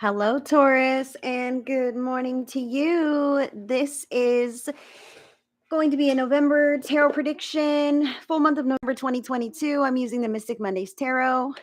Hello, Taurus, and good morning to you. This is going to be a November tarot prediction, full month of November 2022. I'm using the Mystic Mondays Tarot.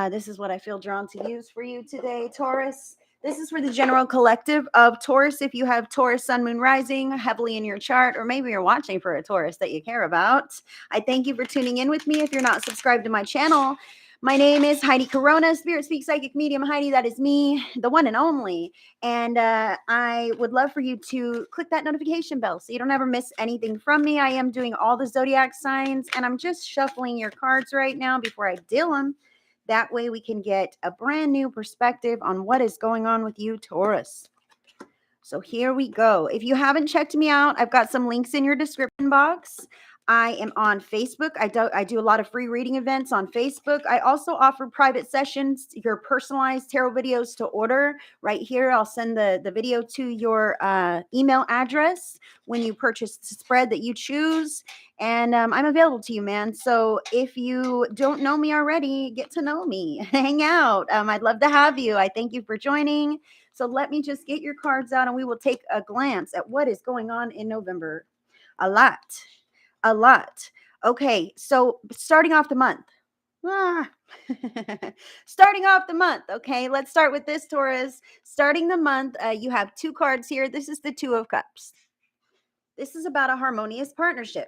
This is what I feel drawn to use for you today, Taurus. This is for the general collective of Taurus. If you have Taurus, Sun, Moon, Rising heavily in your chart, or maybe you're watching for a Taurus that you care about, I thank you for tuning in with me. If you're not subscribed to my channel, my name is Heidi Corona, Spirit Speak Psychic Medium. Heidi, that is me, the one and only. And I would love for you to click that notification bell so you don't ever miss anything from me. I am doing all the zodiac signs, and I'm just shuffling your cards right now before I deal them. That way we can get a brand new perspective on what is going on with you, Taurus. So here we go. If you haven't checked me out, I've got some links in your description box. I am on Facebook. I do a lot of free reading events on Facebook. I also offer private sessions, your personalized tarot videos to order right here. I'll send the video to your email address when you purchase the spread that you choose. And I'm available to you, man. So if you don't know me already, get to know me. Hang out. I'd love to have you. I thank you for joining. So let me just get your cards out and we will take a glance at what is going on in November. A lot. A lot. Okay, so starting off the month. Ah. Starting off the month. Okay, let's start with this, Taurus. Starting the month, you have two cards here. This is the Two of Cups. This is about a harmonious partnership.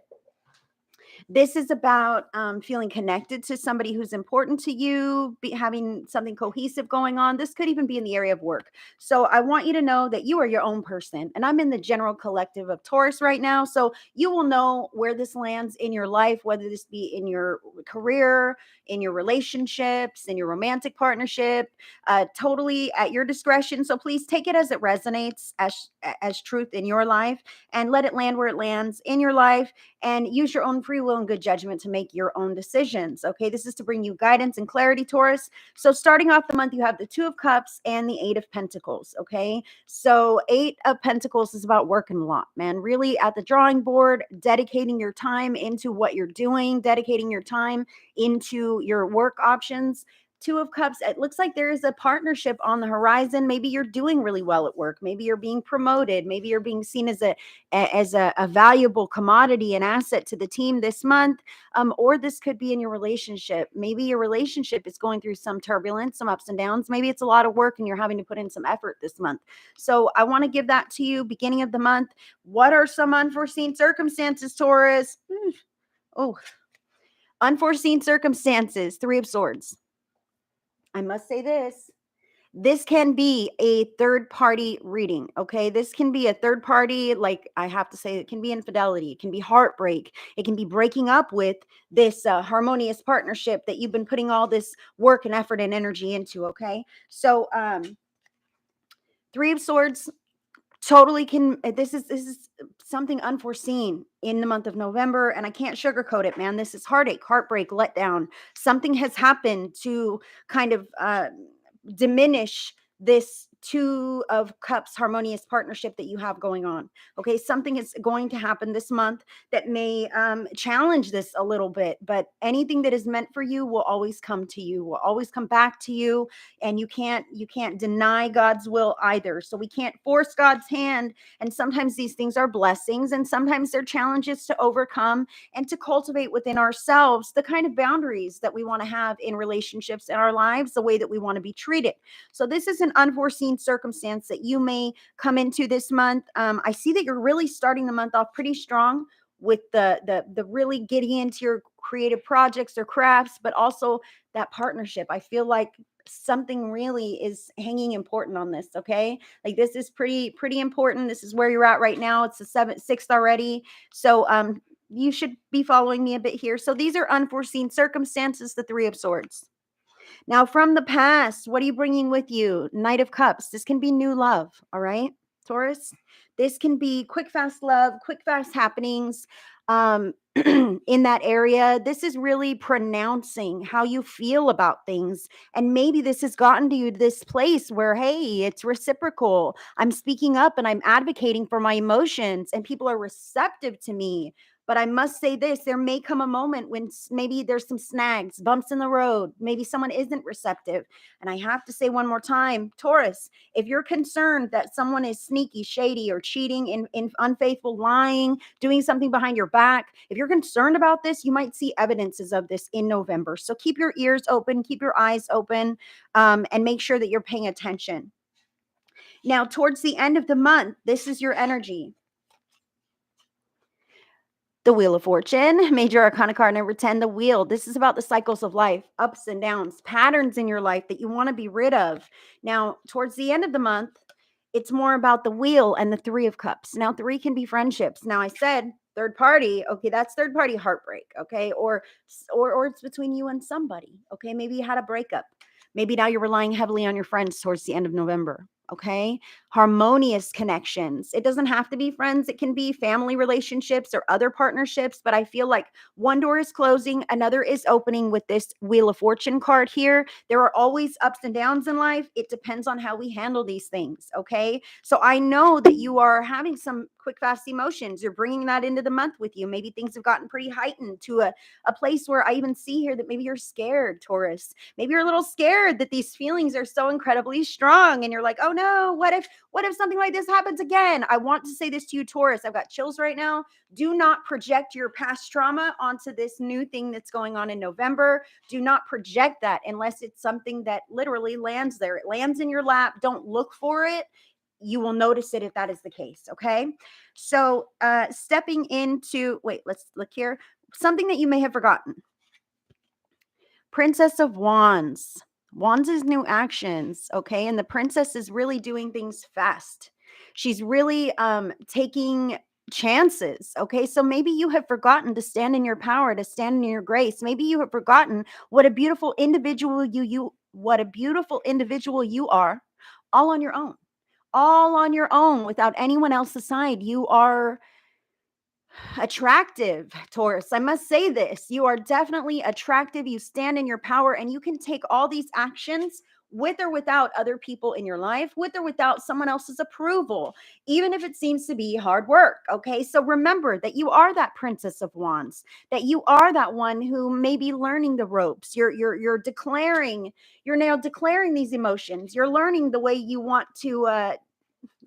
This is about feeling connected to somebody who's important to you, having something cohesive going on. This could even be in the area of work. So I want you to know that you are your own person. And I'm in the general collective of Taurus right now. So you will know where this lands in your life, whether this be in your career, in your relationships, in your romantic partnership, totally at your discretion. So please take it as it resonates as truth in your life and let it land where it lands in your life and use your own free will and good judgment to make your own decisions. Okay, this is to bring you guidance and clarity, Taurus. So starting off the month, you have the Two of Cups and the Eight of Pentacles. Okay, so Eight of Pentacles is about working a lot, man. Really at the drawing board, dedicating your time into what you're doing, dedicating your time into your work options. Two of Cups, it looks like there is a partnership on the horizon. Maybe you're doing really well at work. Maybe you're being promoted. Maybe you're being seen as a valuable commodity and asset to the team this month. Or this could be in your relationship. Maybe your relationship is going through some turbulence, some ups and downs. Maybe it's a lot of work and you're having to put in some effort this month. So I want to give that to you beginning of the month. What are some unforeseen circumstances, Taurus? Oh, unforeseen circumstances. Three of Swords. I must say this can be a third party reading. Okay. This can be a third party. Like I have to say, it can be infidelity. It can be heartbreak. It can be breaking up with this harmonious partnership that you've been putting all this work and effort and energy into. Okay. So, Three of Swords totally can. This is something unforeseen in the month of November. And I can't sugarcoat it, man. This is heartache, heartbreak, letdown. Something has happened to kind of, diminish this Two of Cups harmonious partnership that you have going on. Okay, something is going to happen this month that may challenge this a little bit, but anything that is meant for you will always come to you, will always come back to you, and you can't deny God's will either. So we can't force God's hand, and sometimes these things are blessings, and sometimes they're challenges to overcome and to cultivate within ourselves the kind of boundaries that we want to have in relationships in our lives, the way that we want to be treated. So this is an unforeseen circumstance that you may come into this month. I see that you're really starting the month off pretty strong with the really getting into your creative projects or crafts, but also that partnership. I feel like something really is hanging important on this. Okay, like this is pretty important. This is where you're at right now. It's the sixth already. So you should be following me a bit here. So these are unforeseen circumstances, the Three of Swords. Now, from the past, what are you bringing with you? Knight of Cups. This can be new love. All right, Taurus. This can be quick, fast love, quick, fast happenings in that area. This is really pronouncing how you feel about things. And maybe this has gotten to you to this place where, hey, it's reciprocal. I'm speaking up and I'm advocating for my emotions, and people are receptive to me. But I must say this, there may come a moment when maybe there's some snags, bumps in the road. Maybe someone isn't receptive. And I have to say one more time, Taurus, if you're concerned that someone is sneaky, shady, or cheating, in unfaithful, lying, doing something behind your back, if you're concerned about this, you might see evidences of this in November. So keep your ears open, keep your eyes open, and make sure that you're paying attention. Now, towards the end of the month, this is your energy. The Wheel of Fortune, Major Arcana card number 10, the Wheel. This is about the cycles of life, ups and downs, patterns in your life that you want to be rid of. Now, towards the end of the month, it's more about the Wheel and the Three of Cups. Now, three can be friendships. Now, I said third party. Okay, that's third party heartbreak. Okay, or it's between you and somebody. Okay, maybe you had a breakup. Maybe now you're relying heavily on your friends towards the end of November. Okay, harmonious connections. It doesn't have to be friends. It can be family relationships or other partnerships. But I feel like one door is closing, another is opening with this Wheel of Fortune card here. There are always ups and downs in life. It depends on how we handle these things. Okay, so I know that you are having some quick, fast emotions. You're bringing that into the month with you. Maybe things have gotten pretty heightened to a place where I even see here that maybe you're scared, Taurus. Maybe you're a little scared that these feelings are so incredibly strong and you're like, oh no, what if something like this happens again? I want to say this to you, Taurus. I've got chills right now. Do not project your past trauma onto this new thing that's going on in November. Do not project that unless it's something that literally lands there. It lands in your lap. Don't look for it. You will notice it if that is the case. Okay. So stepping into, wait, let's look here. Something that you may have forgotten. Princess of Wands. Wands is new actions, okay? And the princess is really doing things fast. She's really taking chances, okay? So maybe you have forgotten to stand in your power, to stand in your grace. Maybe you have forgotten what a beautiful individual what a beautiful individual you are, all on your own. All on your own without anyone else's side. You are attractive, Taurus. I must say this. You are definitely attractive. You stand in your power and you can take all these actions with or without other people in your life, with or without someone else's approval, even if it seems to be hard work. Okay. So remember that you are that Princess of Wands, that you are that one who may be learning the ropes. You're declaring, you're now declaring these emotions. You're learning the way you want to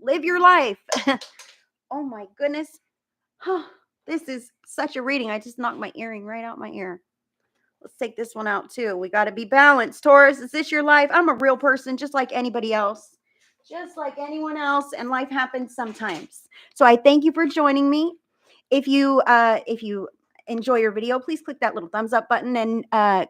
live your life. Oh my goodness. This is such a reading. I just knocked my earring right out my ear. Let's take this one out too. We got to be balanced. Taurus, is this your life? I'm a real person just like anybody else, just like anyone else. And life happens sometimes. So I thank you for joining me. If you enjoy your video, please click that little thumbs up button and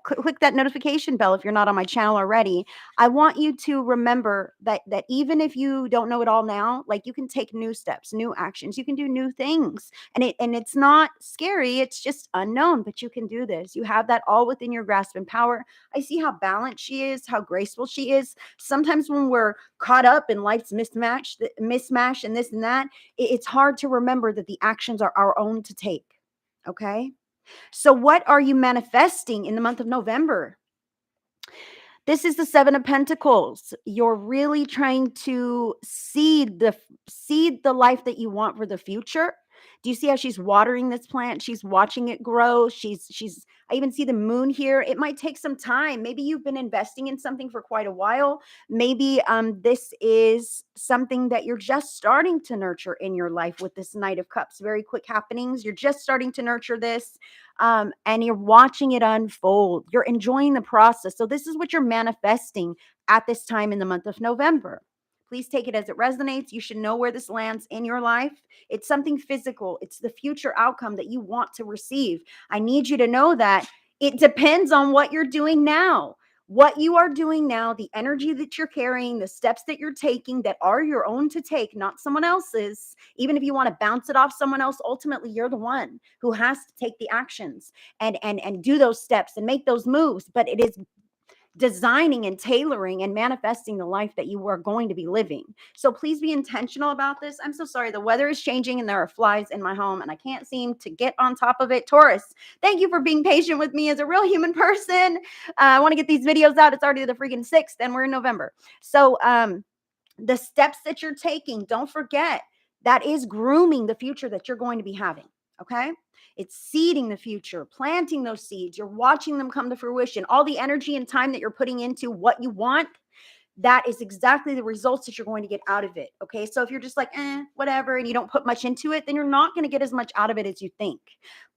click that notification bell if you're not on my channel already. I want you to remember that even if you don't know it all now, like you can take new steps, new actions, you can do new things. And it's not scary, it's just unknown, but you can do this. You have that all within your grasp and power. I see how balanced she is, how graceful she is. Sometimes when we're caught up in life's mismatch and this and that, it's hard to remember that the actions are our own to take. Okay. So what are you manifesting in the month of November? This is the Seven of Pentacles. You're really trying to seed the life that you want for the future. Do you see how she's watering this plant? She's watching it grow. I even see the moon here. It might take some time. Maybe you've been investing in something for quite a while. Maybe this is something that you're just starting to nurture in your life with this Knight of Cups. Very quick happenings. You're just starting to nurture this. And you're watching it unfold. You're enjoying the process. So this is what you're manifesting at this time in the month of November. Please take it as it resonates. You should know where this lands in your life. It's something physical. It's the future outcome that you want to receive. I need you to know that it depends on what you're doing now. What you are doing now, the energy that you're carrying, the steps that you're taking that are your own to take, not someone else's. Even if you want to bounce it off someone else, ultimately you're the one who has to take the actions and do those steps and make those moves. But it is designing and tailoring and manifesting the life that you are going to be living. So please be intentional about this. I'm so sorry. The weather is changing and there are flies in my home and I can't seem to get on top of it. Taurus, thank you for being patient with me as a real human person. I want to get these videos out. It's already the freaking 6th and we're in November. So the steps that you're taking, don't forget, that is grooming the future that you're going to be having. Okay. It's seeding the future, planting those seeds. You're watching them come to fruition. All the energy and time that you're putting into what you want, that is exactly the results that you're going to get out of it. Okay. So if you're just like, whatever, and you don't put much into it, then you're not going to get as much out of it as you think.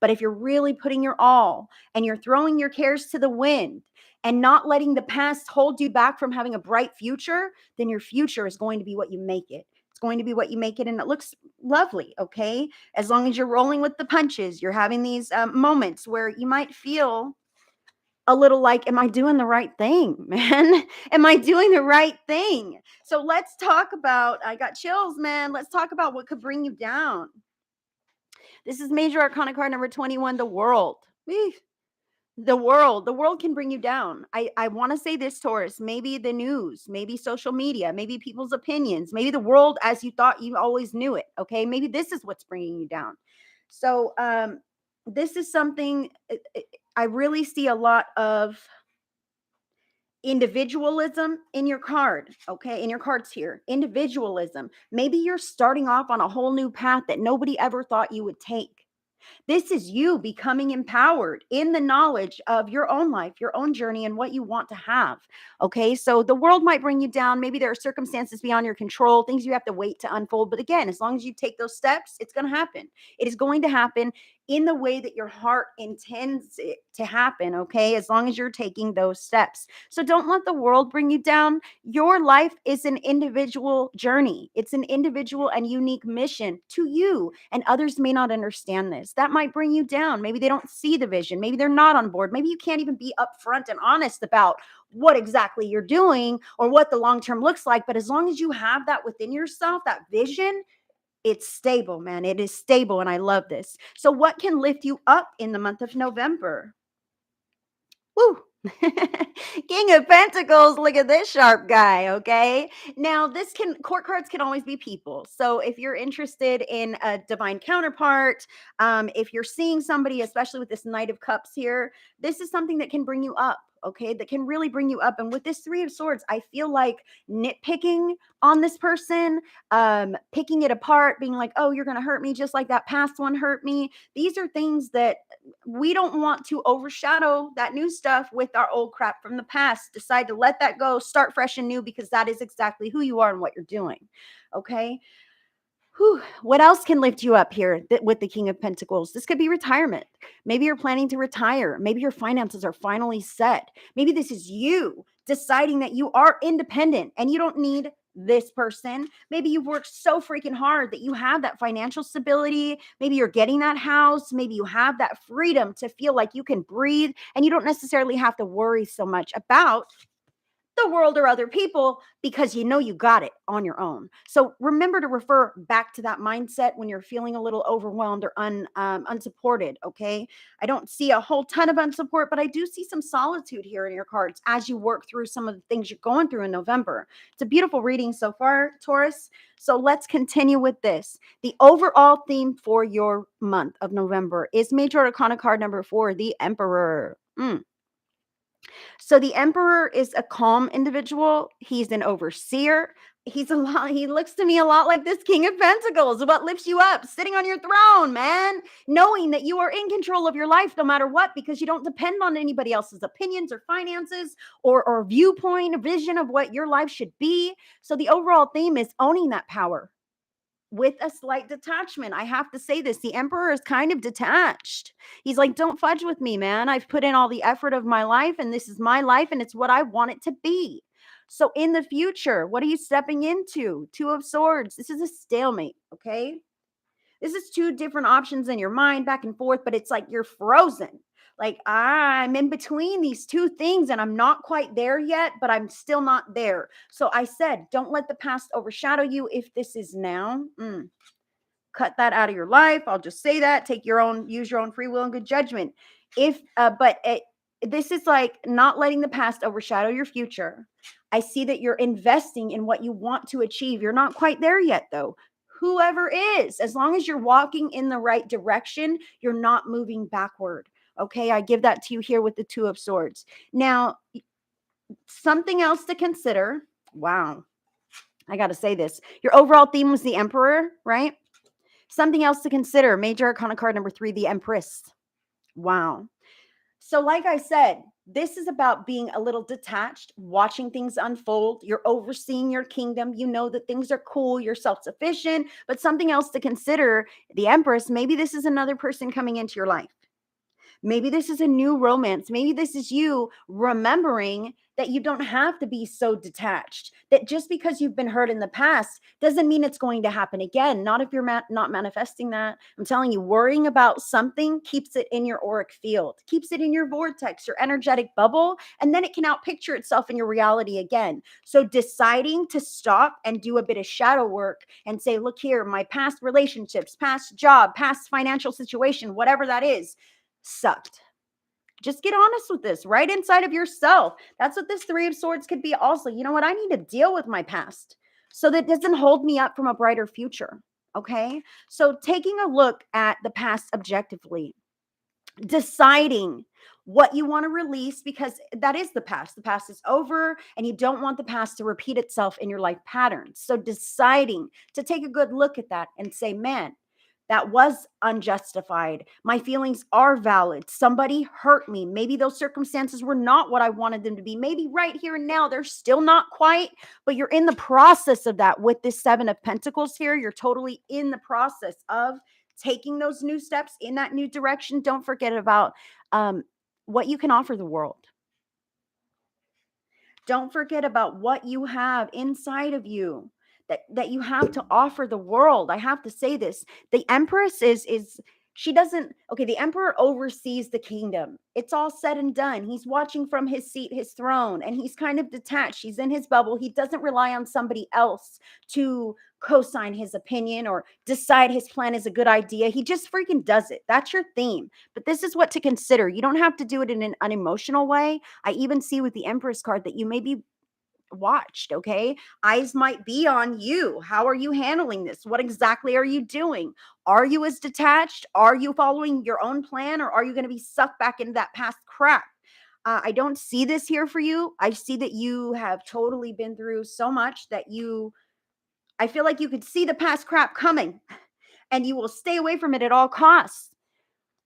But if you're really putting your all and you're throwing your cares to the wind and not letting the past hold you back from having a bright future, then your future is going to be what you make it. It's going to be what you make it. And it looks lovely. Okay. As long as you're rolling with the punches, you're having these moments where you might feel a little like, am I doing the right thing, man? Am I doing the right thing? So let's talk about, I got chills, man. Let's talk about what could bring you down. This is major arcana card number 21, the world. The world can bring you down. I want to say this, Taurus, maybe the news, maybe social media, maybe people's opinions, maybe the world as you thought you always knew it. Okay. Maybe this is what's bringing you down. So, this is something I really see a lot of individualism in your card. Okay. In your cards here, individualism. Maybe you're starting off on a whole new path that nobody ever thought you would take. This is you becoming empowered in the knowledge of your own life, your own journey, and what you want to have. Okay. So the world might bring you down. Maybe there are circumstances beyond your control, things you have to wait to unfold. But again, as long as you take those steps, it's going to happen. It is going to happen in the way that your heart intends it to happen. Okay. As long as you're taking those steps. So don't let the world bring you down. Your life is an individual journey, it's an individual and unique mission to you. And others may not understand this. That might bring you down. Maybe they don't see the vision. Maybe they're not on board. Maybe you can't even be upfront and honest about what exactly you're doing or what the long term looks like. But as long as you have that within yourself, that vision, it's stable, man. It is stable. And I love this. So, what can lift you up in the month of November? Woo. King of Pentacles, look at this sharp guy, okay? Now, court cards can always be people. So if you're interested in a divine counterpart, if you're seeing somebody, especially with this Knight of Cups here, this is something that can bring you up, okay? That can really bring you up. And with this Three of Swords, I feel like nitpicking on this person, picking it apart, being like, oh, you're going to hurt me just like that past one hurt me. These are things that we don't want to overshadow that new stuff with our old crap from the past. Decide to let that go, start fresh and new, because that is exactly who you are and what you're doing. Okay. Whew. What else can lift you up here with the King of Pentacles? This could be retirement. Maybe you're planning to retire. Maybe your finances are finally set. Maybe this is you deciding that you are independent and you don't need this person. Maybe you've worked so freaking hard that you have that financial stability. Maybe you're getting that house. Maybe you have that freedom to feel like you can breathe and you don't necessarily have to worry so much about the world or other people because you know you got it on your own. So remember to refer back to that mindset when you're feeling a little overwhelmed or unsupported, okay? I don't see a whole ton of unsupport, but I do see some solitude here in your cards as you work through some of the things you're going through in November. It's a beautiful reading so far, Taurus. So let's continue with this. The overall theme for your month of November is Major Arcana card number 4, the Emperor. So the Emperor is a calm individual. He's an overseer. He looks to me a lot like this King of Pentacles. What lifts you up? Sitting on your throne, man. Knowing that you are in control of your life no matter what, because you don't depend on anybody else's opinions or finances or viewpoint, or vision of what your life should be. So the overall theme is owning that power with a slight detachment. I have to say this. The Emperor is kind of detached. He's like, don't fudge with me, man. I've put in all the effort of my life and this is my life and it's what I want it to be. So in the future, what are you stepping into? Two of Swords. This is a stalemate, okay? This is two different options in your mind back and forth, but it's like you're frozen. Like, I'm in between these two things and I'm not quite there yet, but I'm still not there. So I said, don't let the past overshadow you. If this is now, cut that out of your life. I'll just say that. Use your own free will and good judgment. This is like not letting the past overshadow your future. I see that you're investing in what you want to achieve. You're not quite there yet, though. Whoever is, as long as you're walking in the right direction, you're not moving backward. Okay, I give that to you here with the Two of Swords. Now, something else to consider. Wow, I got to say this. Your overall theme was the Emperor, right? Something else to consider, major arcana card number 3, the Empress. Wow. So, like I said, this is about being a little detached, watching things unfold. You're overseeing your kingdom. You know that things are cool. You're self sufficient. But something else to consider, the Empress, maybe this is another person coming into your life. Maybe this is a new romance. Maybe this is you remembering that you don't have to be so detached. That just because you've been hurt in the past doesn't mean it's going to happen again. Not if you're not manifesting that. I'm telling you, worrying about something keeps it in your auric field, keeps it in your vortex, your energetic bubble, and then it can outpicture itself in your reality again. So deciding to stop and do a bit of shadow work and say, look here, my past relationships, past job, past financial situation, whatever that is, sucked. Just get honest with this right inside of yourself. That's what this 3 of Swords could be also. You know what? I need to deal with my past so that it doesn't hold me up from a brighter future. Okay. So taking a look at the past objectively, deciding what you want to release, because that is the past. The past is over and you don't want the past to repeat itself in your life patterns. So deciding to take a good look at that and say, man, that was unjustified. My feelings are valid. Somebody hurt me. Maybe those circumstances were not what I wanted them to be. Maybe right here and now, they're still not quite, but you're in the process of that with this 7 of Pentacles here. You're totally in the process of taking those new steps in that new direction. Don't forget about what you can offer the world. Don't forget about what you have inside of you that you have to offer the world. I have to say this. The Empress is she doesn't okay, the Emperor oversees the kingdom. It's all said and done. He's watching from his seat, his throne, and he's kind of detached. He's in his bubble. He doesn't rely on somebody else to co-sign his opinion or decide his plan is a good idea. He just freaking does it. That's your theme. But this is what to consider. You don't have to do it in an unemotional way. I even see with the Empress card that you may be watched. Okay. Eyes might be on you. How are you handling this? What exactly are you doing? Are you as detached? Are you following your own plan, or are you going to be sucked back into that past crap? I don't see this here for you. I see that you have totally been through so much that I feel like you could see the past crap coming and you will stay away from it at all costs.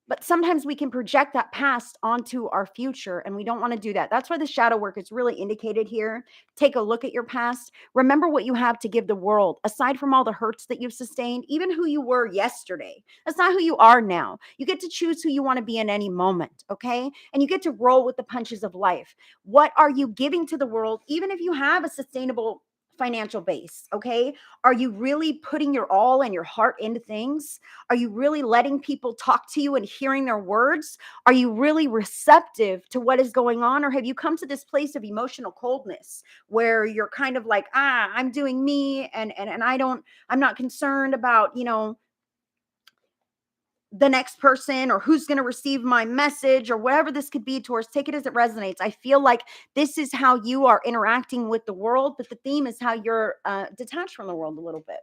But sometimes we can project that past onto our future, and we don't want to do that. That's why the shadow work is really indicated here. Take a look at your past. Remember what you have to give the world, aside from all the hurts that you've sustained, even who you were yesterday. That's not who you are now. You get to choose who you want to be in any moment, okay? And you get to roll with the punches of life. What are you giving to the world, even if you have a sustainable financial base, okay? Are you really putting your all and your heart into things? Are you really letting people talk to you and hearing their words? Are you really receptive to what is going on? Or have you come to this place of emotional coldness where you're kind of like, I'm doing me and I'm not concerned about, the next person or who's going to receive my message or whatever this could be. Taurus, take it as it resonates. I feel like this is how you are interacting with the world, but the theme is how you're detached from the world a little bit.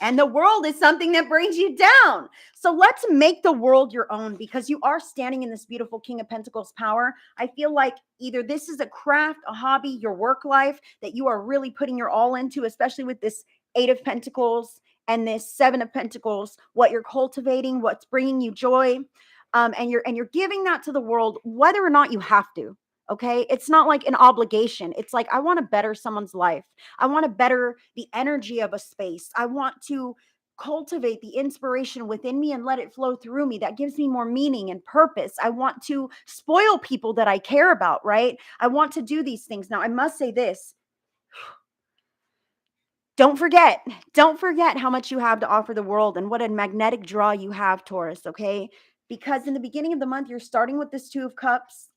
And the world is something that brings you down. So let's make the world your own, because you are standing in this beautiful King of Pentacles power. I feel like either this is a craft, a hobby, your work life that you are really putting your all into, especially with this 8 of Pentacles and this 7 of Pentacles, what you're cultivating, what's bringing you joy. And you're giving that to the world, whether or not you have to. Okay. It's not like an obligation. It's like, I want to better someone's life. I want to better the energy of a space. I want to cultivate the inspiration within me and let it flow through me. That gives me more meaning and purpose. I want to spoil people that I care about, right? I want to do these things. Now, I must say this. Don't forget how much you have to offer the world and what a magnetic draw you have, Taurus, okay? Because in the beginning of the month, you're starting with this 2 of Cups.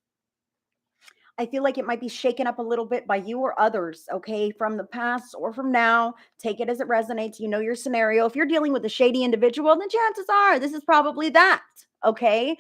I feel like it might be shaken up a little bit by you or others, okay, from the past or from now. Take it as it resonates. You know your scenario. If you're dealing with a shady individual, then chances are this is probably that, okay?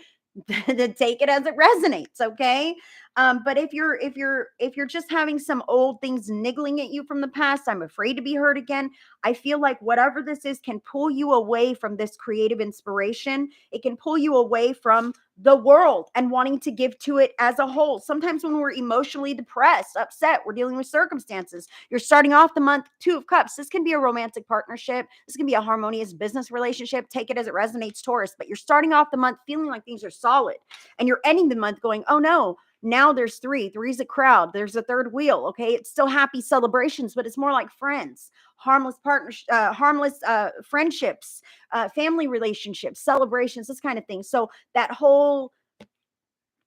Then take it as it resonates, okay? But if you're just having some old things niggling at you from the past, I'm afraid to be hurt again. I feel like whatever this is can pull you away from this creative inspiration. It can pull you away from the world and wanting to give to it as a whole. Sometimes when we're emotionally depressed, upset, we're dealing with circumstances. You're starting off the month, Two of Cups. This can be a romantic partnership. This can be a harmonious business relationship. Take it as it resonates, Taurus. But you're starting off the month feeling like things are solid. And you're ending the month going, oh no, now there's three. Three's a crowd. There's a third wheel. Okay. It's still happy celebrations, but it's more like friends, harmless partners, harmless friendships, family relationships, celebrations, this kind of thing. So that whole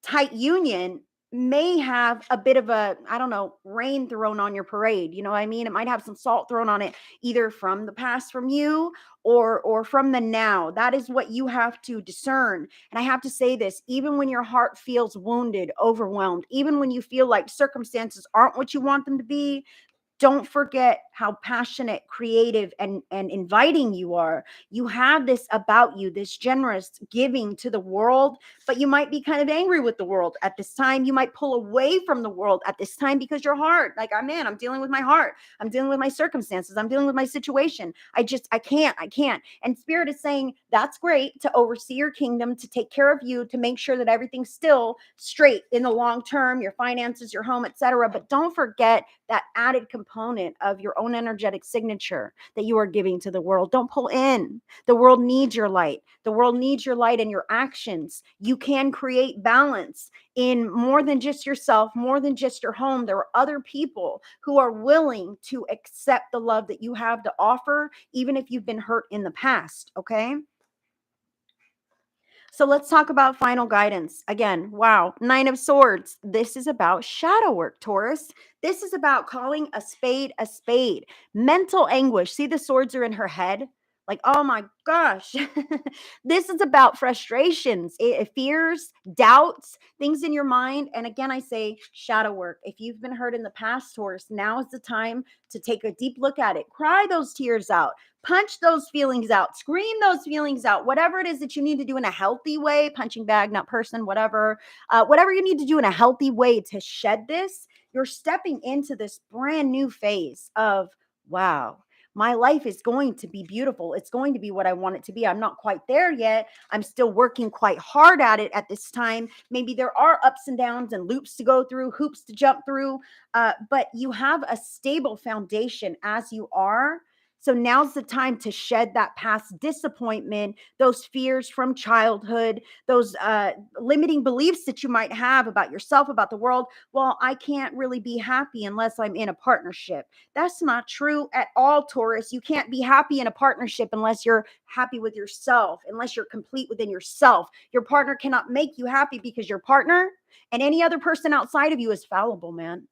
tight union may have a bit of a, I don't know, rain thrown on your parade. You know what I mean? It might have some salt thrown on it, either from the past from you or from the now. That is what you have to discern. And I have to say this, even when your heart feels wounded, overwhelmed, even when you feel like circumstances aren't what you want them to be, don't forget how passionate, creative, and inviting you are. You have this about you, this generous giving to the world, but you might be kind of angry with the world at this time. You might pull away from the world at this time because your heart, like, I'm dealing with my heart. I'm dealing with my circumstances. I'm dealing with my situation. I can't. And Spirit is saying, that's great to oversee your kingdom, to take care of you, to make sure that everything's still straight in the long term, your finances, your home, etc. But don't forget that added component of your own energetic signature that you are giving to the world. Don't pull in. The world needs your light. The world needs your light and your actions. You can create balance in more than just yourself, more than just your home. There are other people who are willing to accept the love that you have to offer, even if you've been hurt in the past. Okay. So let's talk about final guidance. Again, wow, Nine of Swords. This is about shadow work, Taurus. This is about calling a spade a spade. Mental anguish. See, the swords are in her head. Like, oh my gosh. This is about frustrations, fears, doubts, things in your mind. And again, I say shadow work. If you've been hurt in the past, Taurus, now is the time to take a deep look at it. Cry those tears out. Punch those feelings out, scream those feelings out, whatever it is that you need to do in a healthy way, punching bag, not person, whatever, whatever you need to do in a healthy way to shed this, you're stepping into this brand new phase of, wow, my life is going to be beautiful. It's going to be what I want it to be. I'm not quite there yet. I'm still working quite hard at it at this time. Maybe there are ups and downs and loops to go through, hoops to jump through, but you have a stable foundation as you are. So now's the time to shed that past disappointment, those fears from childhood, those limiting beliefs that you might have about yourself, about the world. Well, I can't really be happy unless I'm in a partnership. That's not true at all, Taurus. You can't be happy in a partnership unless you're happy with yourself, unless you're complete within yourself. Your partner cannot make you happy because your partner and any other person outside of you is fallible, man.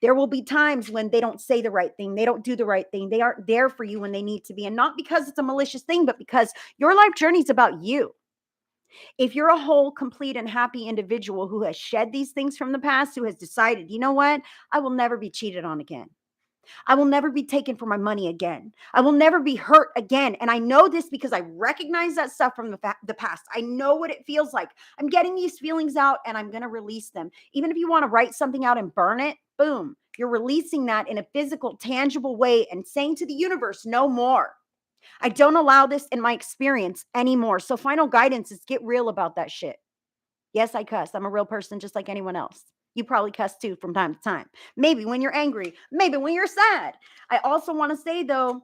There will be times when they don't say the right thing. They don't do the right thing. They aren't there for you when they need to be. And not because it's a malicious thing, but because your life journey is about you. If you're a whole, complete, and happy individual who has shed these things from the past, who has decided, you know what? I will never be cheated on again. I will never be taken for my money again. I will never be hurt again. And I know this because I recognize that stuff from the past. I know what it feels like. I'm getting these feelings out and I'm going to release them. Even if you want to write something out and burn it, boom, you're releasing that in a physical, tangible way and saying to the universe, no more. I don't allow this in my experience anymore. So final guidance is get real about that shit. Yes, I cuss. I'm a real person just like anyone else. You probably cuss too from time to time. Maybe when you're angry, maybe when you're sad. I also want to say though,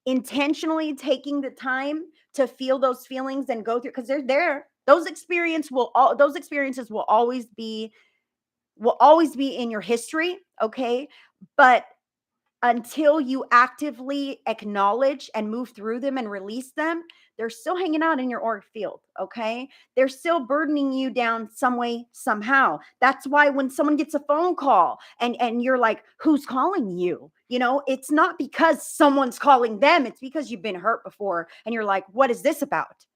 intentionally taking the time to feel those feelings and go through because they're there. Those experiences will always be in your history, okay? But until you actively acknowledge and move through them and release them, they're still hanging out in your auric field, okay? They're still burdening you down some way, somehow. That's why when someone gets a phone call and you're like, who's calling you? You know, it's not because someone's calling them, it's because you've been hurt before and you're like, what is this about?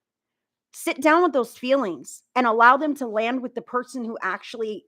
Sit down with those feelings and allow them to land with the person who actually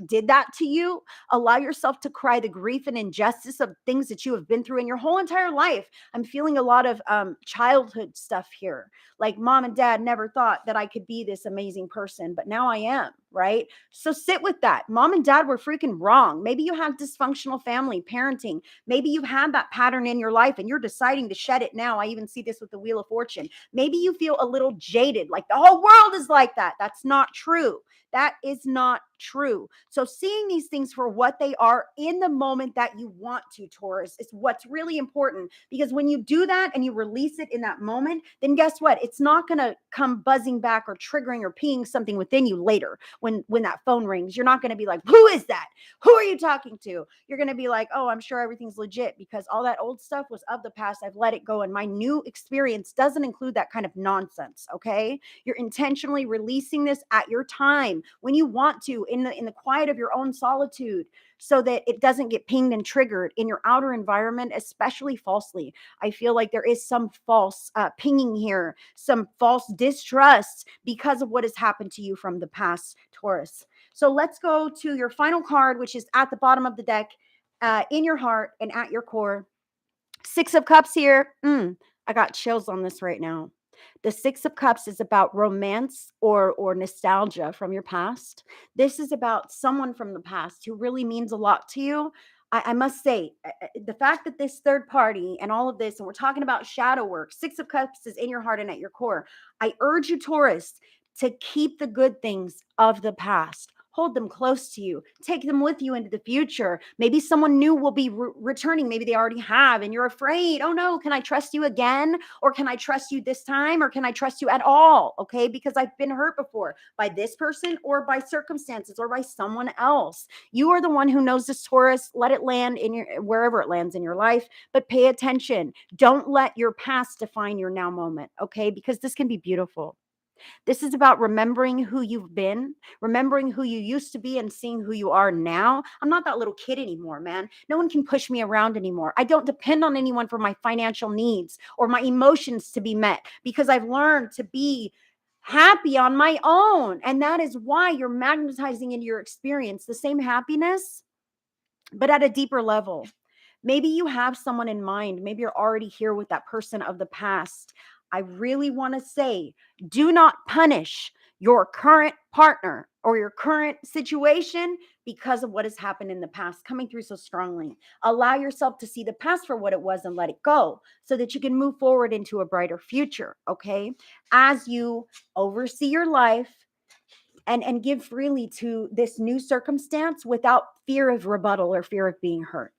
did that to you. Allow yourself to cry the grief and injustice of things that you have been through in your whole entire life. I'm feeling a lot of childhood stuff here. Like mom and dad never thought that I could be this amazing person, but now I am. right? So sit with that. Mom and dad were freaking wrong. Maybe you have dysfunctional family parenting. Maybe you've had that pattern in your life and you're deciding to shed it now. I even see this with the Wheel of Fortune. Maybe you feel a little jaded, like the whole world is like that. That's not true. That is not true. So seeing these things for what they are in the moment that you want to, Taurus, is what's really important, because when you do that and you release it in that moment, then guess what? It's not going to come buzzing back or triggering or pinging something within you later when that phone rings. You're not going to be like, who is that? Who are you talking to? You're going to be like, oh, I'm sure everything's legit because all that old stuff was of the past. I've let it go. And my new experience doesn't include that kind of nonsense. Okay. You're intentionally releasing this at your time when you want to, in the quiet of your own solitude, so that it doesn't get pinged and triggered in your outer environment, especially falsely. I feel like there is some false pinging here, some false distrust because of what has happened to you from the past, Taurus. So let's go to your final card, which is at the bottom of the deck, in your heart and at your core. Six of Cups here. I got chills on this right now. The Six of Cups is about romance or nostalgia from your past. This is about someone from the past who really means a lot to you. I must say, the fact that this third party and all of this, and we're talking about shadow work, Six of Cups is in your heart and at your core. I urge you, Taurus, to keep the good things of the past. Hold them close to you. Take them with you into the future. Maybe someone new will be returning. Maybe they already have, and you're afraid. Oh no, can I trust you again? Or can I trust you this time? Or can I trust you at all? Okay, because I've been hurt before by this person or by circumstances or by someone else. You are the one who knows this, Taurus. Let it land in your, wherever it lands in your life, but pay attention. Don't let your past define your now moment, okay? Because this can be beautiful. This is about remembering who you've been, remembering who you used to be, and seeing who you are now. I'm not that little kid anymore, man. No one can push me around anymore. I don't depend on anyone for my financial needs or my emotions to be met, because I've learned to be happy on my own. And that is why you're magnetizing into your experience the same happiness, but at a deeper level. Maybe you have someone in mind. Maybe you're already here with that person of the past. I really want to say, do not punish your current partner or your current situation because of what has happened in the past, coming through so strongly. Allow yourself to see the past for what it was and let it go so that you can move forward into a brighter future, okay? As you oversee your life and give freely to this new circumstance without fear of rebuttal or fear of being hurt.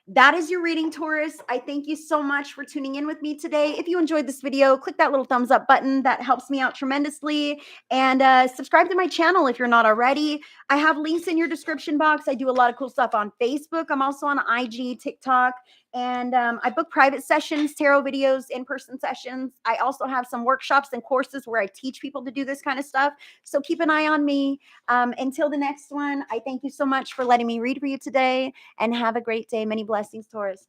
That is your reading, Taurus. I thank you so much for tuning in with me today. If you enjoyed this video, click that little thumbs up button. That helps me out tremendously. And subscribe to my channel if you're not already. I have links in your description box. I do a lot of cool stuff on Facebook. I'm also on IG, TikTok. And I book private sessions, tarot videos, in-person sessions. I also have some workshops and courses where I teach people to do this kind of stuff. So keep an eye on me. Until the next one, I thank you so much for letting me read for you today. And have a great day. Many blessings, Taurus.